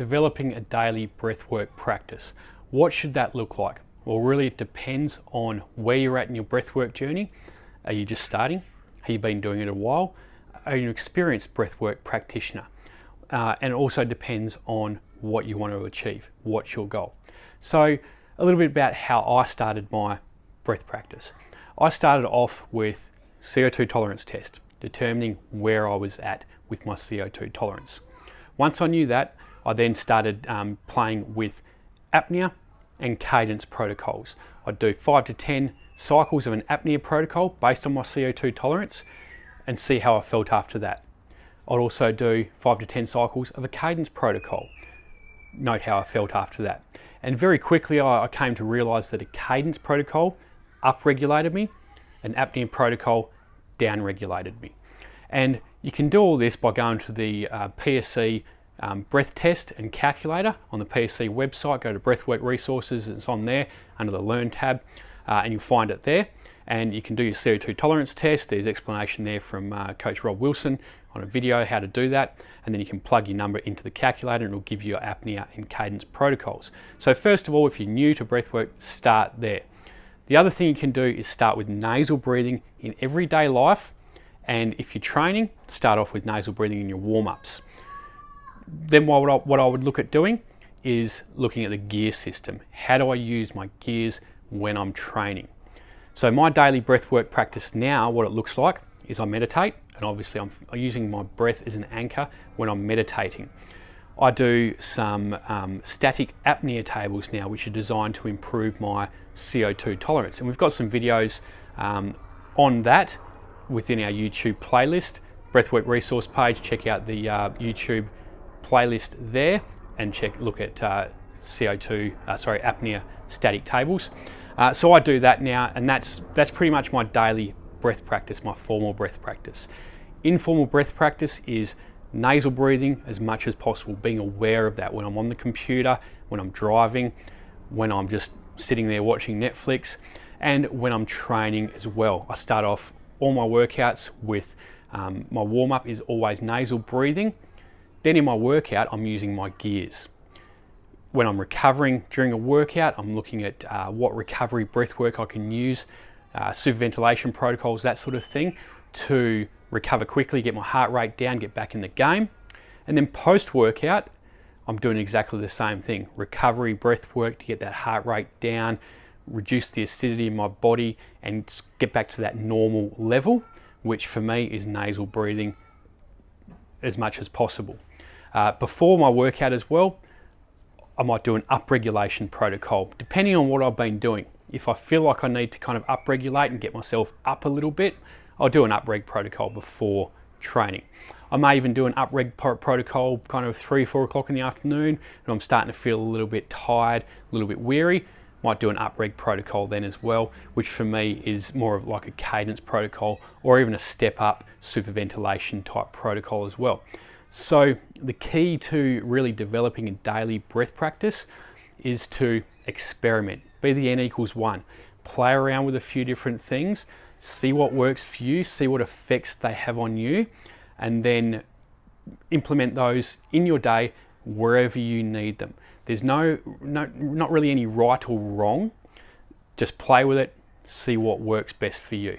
developing a daily breathwork practice. What should that look like? Well, really it depends on where you're at in your breathwork journey. Are you just starting? Have you been doing it a while? Are you an experienced breathwork practitioner? And it also depends on what you want to achieve. What's your goal? So a little bit about how I started my breath practice. I started off with CO2 tolerance test, determining where I was at with my CO2 tolerance. Once I knew that, I then started playing with apnea and cadence protocols. I'd do 5 to 10 cycles of an apnea protocol based on my CO2 tolerance and see how I felt after that. I'd also do 5 to 10 cycles of a cadence protocol. Note how I felt after that. And very quickly I came to realize that a cadence protocol upregulated me, an apnea protocol downregulated me. And you can do all this by going to the PSC breath test and calculator on the PSC website. Go to Breathwork resources, it's on there under the Learn tab, and you'll find it there. And you can do your CO2 tolerance test. There's explanation there from Coach Rob Wilson on a video how to do that, and then you can plug your number into the calculator and it'll give you your apnea and cadence protocols. So first of all, if you're new to breathwork, start there. The other thing you can do is start with nasal breathing in everyday life, and if you're training, start off with nasal breathing in your warm-ups. Then what I would look at doing is looking at the gear system. How do I use my gears when I'm training? So my daily breathwork practice now, what it looks like is I meditate, and obviously I'm using my breath as an anchor when I'm meditating. I do some static apnea tables now, which are designed to improve my CO2 tolerance. And we've got some videos on that within our YouTube playlist, Breathwork resource page. Check out the YouTube playlist there and look at apnea static tables. So I do that now, and that's pretty much my daily breath practice, my formal breath practice. Informal breath practice is nasal breathing as much as possible, being aware of that when I'm on the computer, when I'm driving, when I'm just sitting there watching Netflix, and when I'm training as well. I start off all my workouts with my warm-up is always nasal breathing. Then in my workout, I'm using my gears. When I'm recovering during a workout, I'm looking at what recovery breath work I can use, superventilation protocols, that sort of thing, to recover quickly, get my heart rate down, get back in the game. And then post-workout, I'm doing exactly the same thing. Recovery breath work to get that heart rate down, reduce the acidity in my body, and get back to that normal level, which for me is nasal breathing as much as possible. Before my workout as well, I might do an upregulation protocol, depending on what I've been doing. If I feel like I need to kind of upregulate and get myself up a little bit, I'll do an upreg protocol before training. I may even do an upreg protocol kind of 3 or 4 o'clock in the afternoon, and I'm starting to feel a little bit tired, a little bit weary. Might do an upreg protocol then as well, which for me is more of like a cadence protocol or even a step up superventilation type protocol as well. So the key to really developing a daily breath practice is to experiment. Be the n=1. Play around with a few different things, see what works for you, see what effects they have on you, and then implement those in your day wherever you need them. There's not really any right or wrong. Just play with it, see what works best for you.